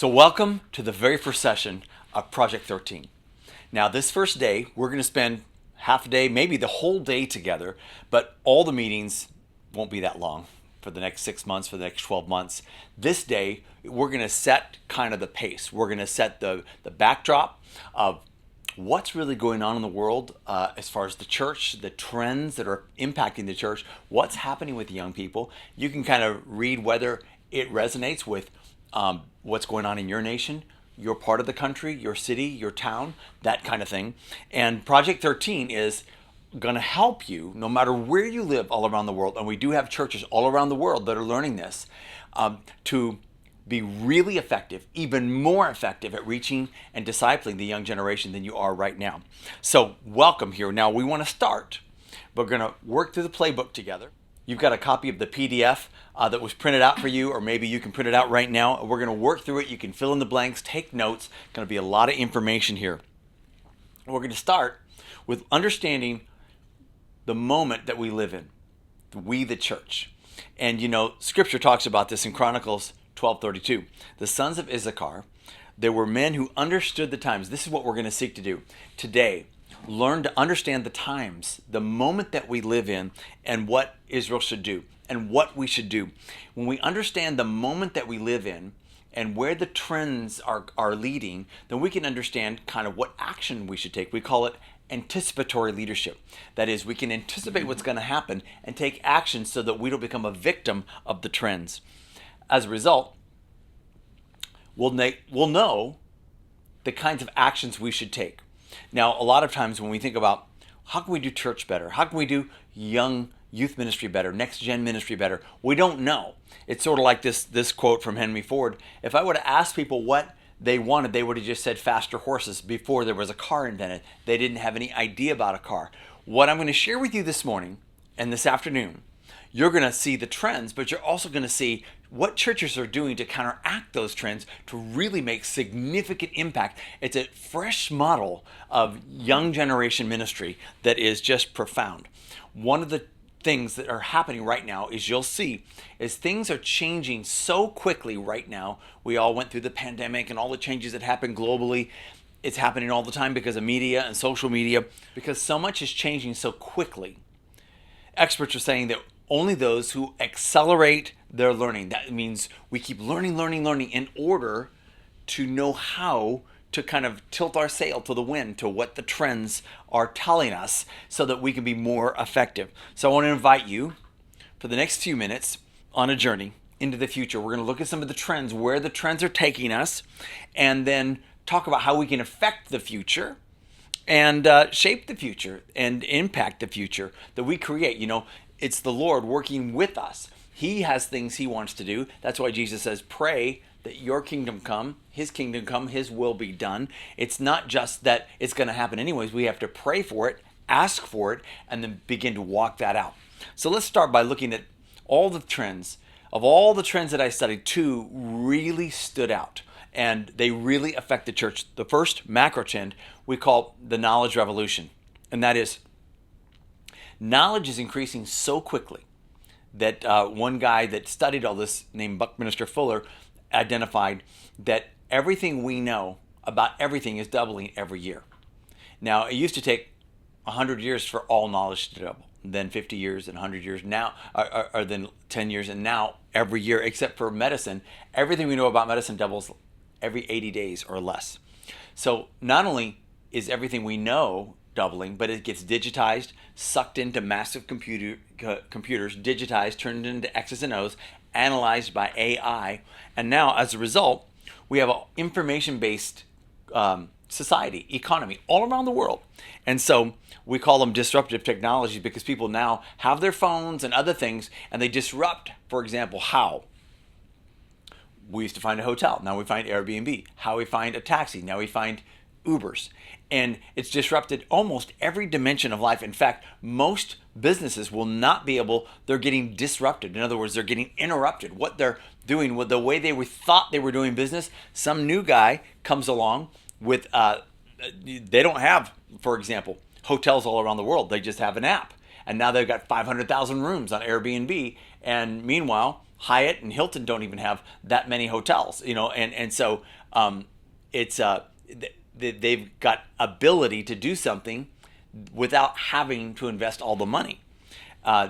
So welcome to the very first session of Project 13. Now this first day, we're going to spend half a day, maybe the whole day together, but all the meetings won't be that long for the next 6 months, for the next 12 months. This day, we're going to set kind of the pace. We're going to set the backdrop of what's really going on in the world as far as the church, the trends that are impacting the church, what's happening with the young people. You can kind of read whether it resonates with what's going on in your nation, your part of the country, your city, your town, that kind of thing. And Project 13 is going to help you no matter where you live all around the world. And we do have churches all around the world that are learning this to be really effective, even more effective at reaching and discipling the young generation than you are right now. So welcome here. Now we want to start. We're going to work through the playbook together. You've got a copy of the PDF that was printed out for you, or maybe you can print it out right now. We're going to work through it. You can fill in the blanks, take notes. Going to be a lot of information here. We're going to start with understanding the moment that we live in, we the church. And you know, Scripture talks about this in Chronicles 12:32. The sons of Issachar, there were men who understood the times. This is what we're going to seek to do today. Learn to understand the times, the moment that we live in, and what Israel should do, and what we should do. When we understand the moment that we live in, and where the trends are leading, then we can understand kind of what action we should take. We call it anticipatory leadership. That is, we can anticipate what's going to happen and take action so that we don't become a victim of the trends. As a result, we'll know the kinds of actions we should take. Now, a lot of times when we think about how can we do church better, how can we do youth ministry better, next gen ministry better, we don't know. It's sort of like this quote from Henry Ford. If I would have asked people what they wanted, they would have just said faster horses before there was a car invented. They didn't have any idea about a car. What I'm going to share with you this morning and this afternoon, you're going to see the trends, but you're also going to see what churches are doing to counteract those trends to really make significant impact. It's a fresh model of young generation ministry that is just profound. One of the things that are happening right now is you'll see is things are changing so quickly right now. We all went through the pandemic and all the changes that happened globally. It's happening all the time because of media and social media, because so much is changing so quickly. Experts are saying that only those who accelerate their learning, that means we keep learning in order to know how to kind of tilt our sail to the wind, to what the trends are telling us so that we can be more effective. So I want to invite you for the next few minutes on a journey into the future. We're going to look at some of the trends, where the trends are taking us, and then talk about how we can affect the future and shape the future and impact the future that we create. You know, it's the Lord working with us. He has things he wants to do. That's why Jesus says, pray that your kingdom come, his will be done. It's not just that it's going to happen anyways. We have to pray for it, ask for it, and then begin to walk that out. So let's start by looking at all the trends. Of all the trends that I studied, two really stood out, and they really affect the church. The first macro trend we call the knowledge revolution, and that is knowledge is increasing so quickly that one guy that studied all this named Buckminster Fuller identified that everything we know about everything is doubling every year. Now, it used to take 100 years for all knowledge to double, then 50 years and 100 years now, or then 10 years, and now every year, except for medicine, everything we know about medicine doubles every 80 days or less. So not only is everything we know doubling, but it gets digitized, sucked into massive computers, digitized, turned into X's and O's, analyzed by AI, and now as a result, we have an information-based society, economy all around the world. And so we call them disruptive technologies because people now have their phones and other things, and they disrupt, for example, how we used to find a hotel. Now we find Airbnb. How we find a taxi. Now we find Ubers. And it's disrupted almost every dimension of life. In fact, most businesses will not be able, they're getting disrupted. In other words, they're getting interrupted. What they're doing with the way thought they were doing business, some new guy comes along with, they don't have, for example, hotels all around the world. They just have an app. And now they've got 500,000 rooms on Airbnb. And meanwhile, Hyatt and Hilton don't even have that many hotels, and so it's they've got ability to do something without having to invest all the money.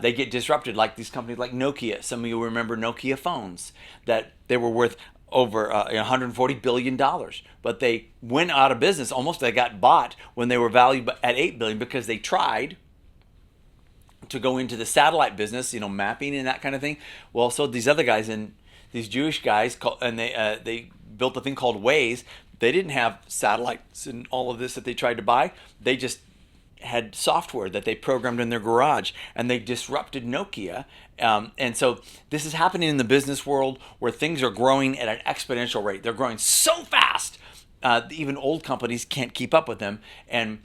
They get disrupted, like these companies like Nokia. Some of you remember Nokia phones, that they were worth over $140 billion, but they went out of business. Almost they got bought when they were valued at $8 billion because they tried to go into the satellite business, mapping and that kind of thing. Well, so these other guys, and these Jewish guys, and they built a thing called Waze. They didn't have satellites and all of this that they tried to buy. They just had software that they programmed in their garage, and they disrupted Nokia. And so this is happening in the business world, where things are growing at an exponential rate. They're growing so fast, even old companies can't keep up with them. And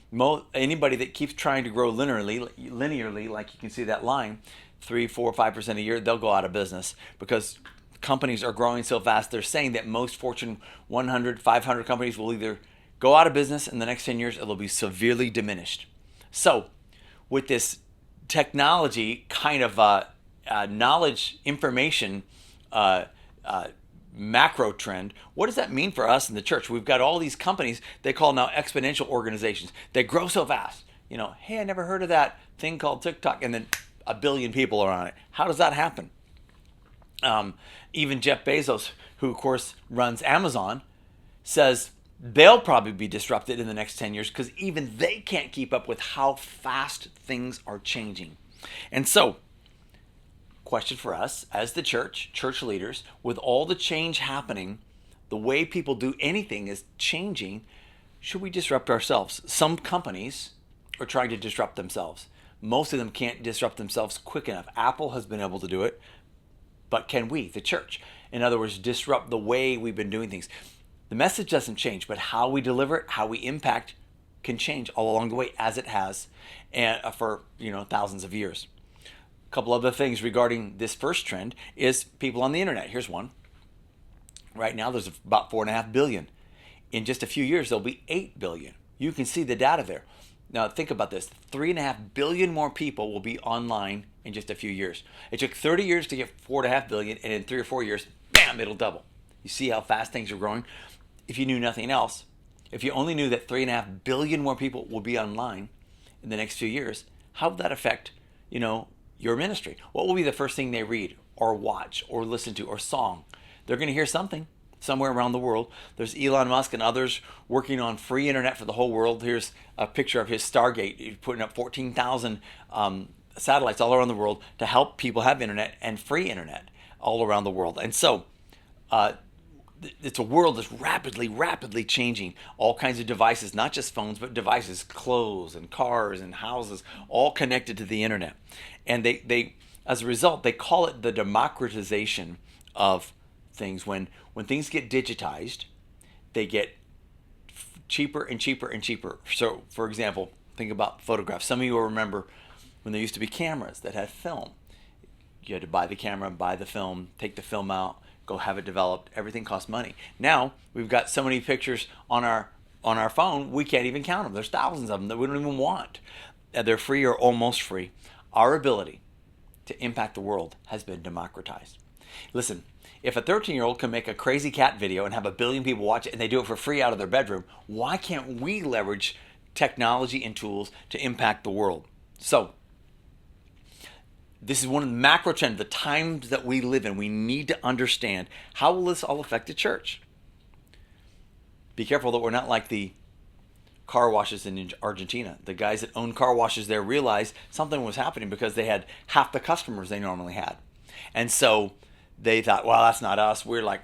anybody that keeps trying to grow linearly, like you can see that line, 3, 4, 5% a year, they'll go out of business, because companies are growing so fast. They're saying that most Fortune 100, 500 companies will either go out of business in the next 10 years, or they'll be severely diminished. So with this technology kind of knowledge, information, macro trend, what does that mean for us in the church? We've got all these companies they call now exponential organizations. They grow so fast. Hey, I never heard of that thing called TikTok, and then 1 billion people are on it. How does that happen? Even Jeff Bezos, who of course runs Amazon, says they'll probably be disrupted in the next 10 years, because even they can't keep up with how fast things are changing. And so, question for us as the church leaders, with all the change happening, the way people do anything is changing. Should we disrupt ourselves? Some companies are trying to disrupt themselves. Most of them can't disrupt themselves quick enough. Apple has been able to do it, but can we, the church? In other words, disrupt the way we've been doing things. The message doesn't change, but how we deliver it, how we impact, can change all along the way, as it has, and for thousands of years. A couple other things regarding this first trend is people on the internet. Here's one. Right now, there's about 4.5 billion. In just a few years, there'll be 8 billion. You can see the data there. Now, think about this. 3.5 billion more people will be online in just a few years. It took 30 years to get 4.5 billion, and in 3 or 4 years, bam, it'll double. You see how fast things are growing? If you knew nothing else, if you only knew that 3.5 billion more people will be online in the next few years, how would that affect, your ministry? What will be the first thing they read or watch or listen to or song? They're going to hear something somewhere around the world. There's Elon Musk and others working on free internet for the whole world. Here's a picture of his Stargate. He's putting up 14,000 satellites all around the world to help people have internet and free internet all around the world. And so, it's a world that's rapidly changing. All kinds of devices, not just phones, but devices, clothes and cars and houses, all connected to the internet. And they as a result, they call it the democratization of things. When things get digitized, they get cheaper and cheaper and cheaper. So, for example, think about photographs. Some of you will remember when there used to be cameras that had film. You had to buy the camera, buy the film, take the film out, go have it developed. Everything costs money. Now we've got so many pictures on our phone, we can't even count them. There's thousands of them that we don't even want. They're free or almost free. Our ability to impact the world has been democratized. Listen, if a 13-year-old can make a crazy cat video and have 1 billion people watch it, and they do it for free out of their bedroom, why can't we leverage technology and tools to impact the world? So, this is one of the macro trends, the times that we live in. We need to understand, how will this all affect the church? Be careful that we're not like the car washes in Argentina. The guys that own car washes there realized something was happening, because they had half the customers they normally had. And so they thought, well, that's not us. We're like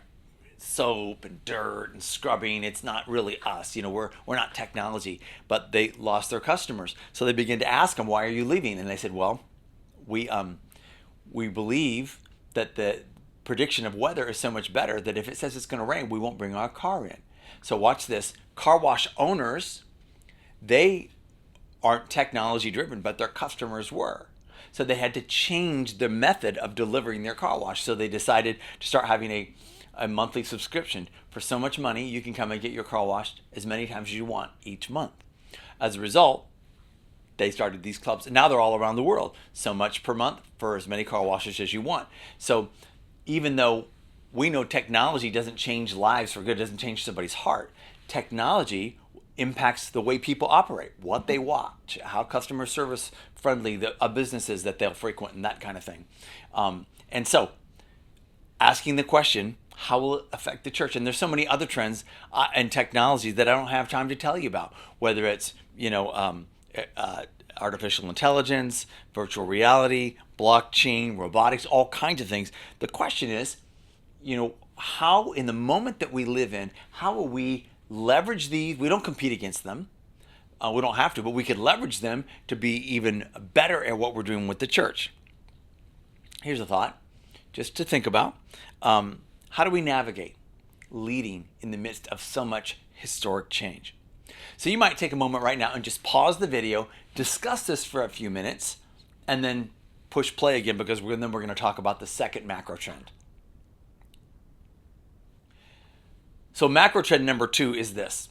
soap and dirt and scrubbing. It's not really us. We're not technology. But they lost their customers. So they began to ask them, why are you leaving? And they said, well, we believe that the prediction of weather is so much better that if it says it's going to rain, we won't bring our car in. So watch this. Car wash owners, they aren't technology driven, but their customers were. So they had to change the method of delivering their car wash. So they decided to start having a monthly subscription. For so much money, you can come and get your car washed as many times as you want each month. As a result, they started these clubs, and now they're all around the world. So much per month for as many car washes as you want. So even though we know technology doesn't change lives for good, doesn't change somebody's heart, technology impacts the way people operate, what they watch, how customer service friendly the businesses that they'll frequent, and that kind of thing. And so, asking the question, how will it affect the church? And there's so many other trends and technologies that I don't have time to tell you about. Whether it's artificial intelligence, virtual reality, blockchain, robotics, all kinds of things. The question is, how in the moment that we live in, how will we leverage these? We don't compete against them. We don't have to, but we could leverage them to be even better at what we're doing with the church. Here's a thought, just to think about. How do we navigate leading in the midst of so much historic change? So you might take a moment right now and just pause the video, discuss this for a few minutes, and then push play again, because then we're going to talk about the second macro trend. So macro trend number 2 is this.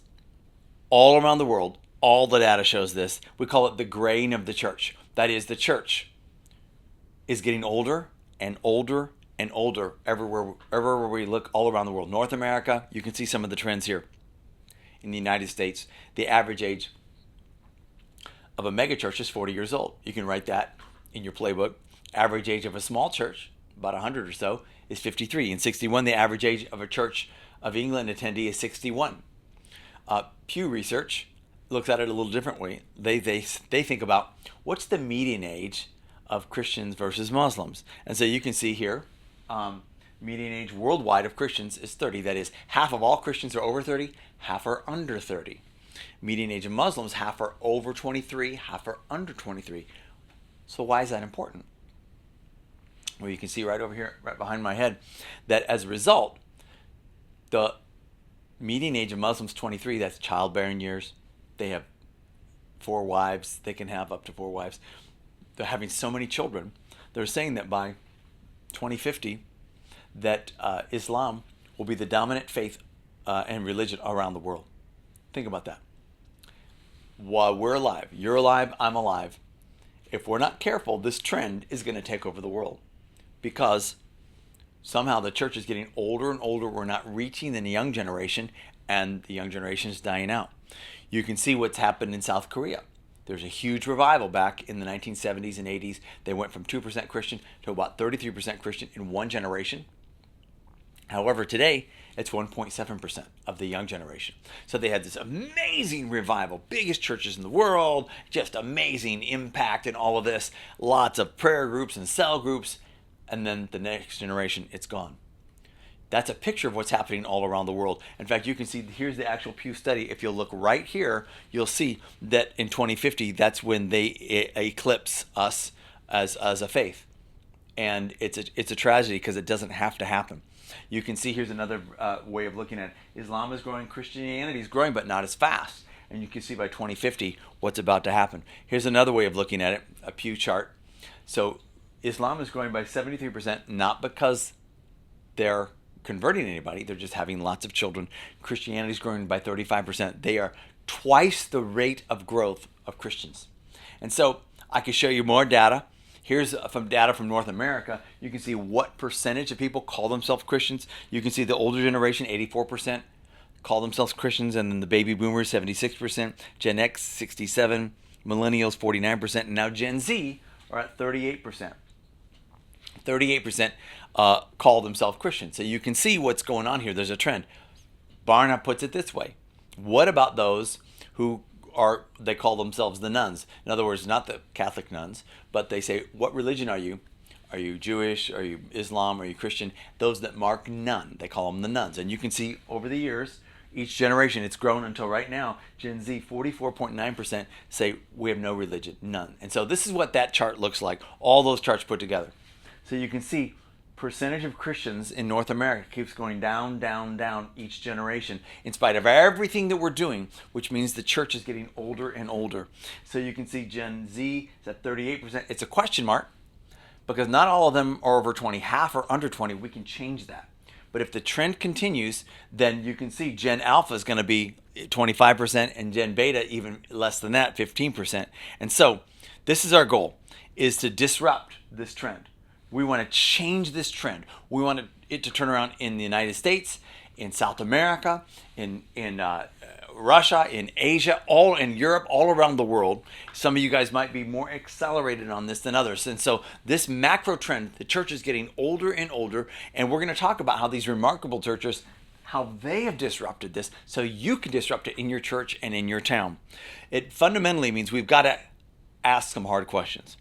All around the world, all the data shows this. We call it the graying of the church. That is, the church is getting older and older and older everywhere we look all around the world. North America, you can see some of the trends here. In the United States, the average age of a megachurch is 40 years old. You can write that in your playbook. Average age of a small church, about 100 or so, is 53. In 61, the average age of a Church of England attendee is 61. Pew Research looks at it a little different way. They think about what's the median age of Christians versus Muslims. And so you can see here, median age worldwide of Christians is 30. That is, half of all Christians are over 30, half are under 30. Median age of Muslims, half are over 23, half are under 23. So why is that important? Well, you can see right over here, right behind my head, that as a result, the median age of Muslims 23, that's childbearing years. They have 4 wives. They can have up to 4 wives. They're having so many children. They're saying that by 2050, that Islam will be the dominant faith and religion around the world. Think about that. While we're alive, you're alive, I'm alive. If we're not careful, this trend is going to take over the world, because somehow the church is getting older and older. We're not reaching the young generation, and the young generation is dying out. You can see what's happened in South Korea. There's a huge revival back in the 1970s and 80s. They went from 2% Christian to about 33% Christian in one generation. However, today, it's 1.7% of the young generation. So they had this amazing revival, biggest churches in the world, just amazing impact and all of this, lots of prayer groups and cell groups, and then the next generation, it's gone. That's a picture of what's happening all around the world. In fact, you can see, here's the actual Pew study. If you'll look right here, you'll see that in 2050, that's when they eclipse us as a faith. And it's a tragedy, because it doesn't have to happen. You can see here's another way of looking at it. Islam is growing, Christianity is growing, but not as fast. And you can see by 2050 what's about to happen. Here's another way of looking at it, a Pew chart. So Islam is growing by 73%, not because they're converting anybody, they're just having lots of children. Christianity is growing by 35%. They are twice the rate of growth of Christians. And so I can show you more data. Here's from data from North America. You can see what percentage of people call themselves Christians. You can see the older generation, 84%, call themselves Christians, and then the baby boomers, 76%, Gen X, 67%, millennials, 49%, and now Gen Z are at 38%. 38% call themselves Christians. So you can see what's going on here. There's a trend. Barna puts it this way. What about those who they call themselves the nuns? In other words, not the Catholic nuns, but they say, what religion are you? Are you Jewish? Are you Islam? Are you Christian? Those that mark none, they call them the nuns. And you can see over the years, each generation, it's grown until right now, Gen Z, 44.9% say we have no religion, none. And so this is what that chart looks like, all those charts put together. So you can see percentage of Christians in North America keeps going down, down, down each generation, in spite of everything that we're doing, which means the church is getting older and older. So you can see Gen Z is at 38%. It's a question mark, because not all of them are over 20. Half are under 20. We can change that. But if the trend continues, then you can see Gen Alpha is going to be 25%, and Gen Beta even less than that, 15%. And so this is our goal, is to disrupt this trend. We want to change this trend. We want it to turn around in the United States, in South America, in Russia, in Asia, all in Europe, all around the world. Some of you guys might be more accelerated on this than others. And so this macro trend, the church is getting older and older, and we're going to talk about how these remarkable churches, how they have disrupted this so you can disrupt it in your church and in your town. It fundamentally means we've got to ask some hard questions.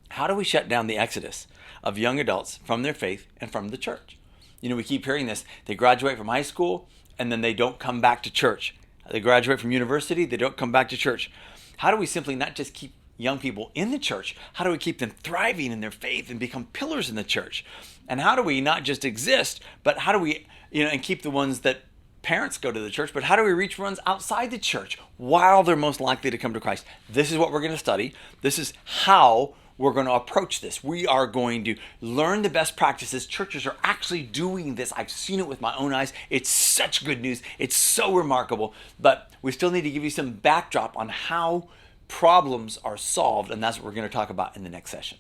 How do we shut down the exodus of young adults from their faith and from the church? You know, we keep hearing this. They graduate from high school and then they don't come back to church. They graduate from university, they don't come back to church. How do we simply not just keep young people in the church? How do we keep them thriving in their faith and become pillars in the church? And how do we not just exist, but how do we, and keep the ones that parents go to the church, but how do we reach ones outside the church while they're most likely to come to Christ? This is what we're going to study. This is how we're going to approach this. We are going to learn the best practices. Churches are actually doing this. I've seen it with my own eyes. It's such good news. It's so remarkable. But we still need to give you some backdrop on how problems are solved, and that's what we're going to talk about in the next session.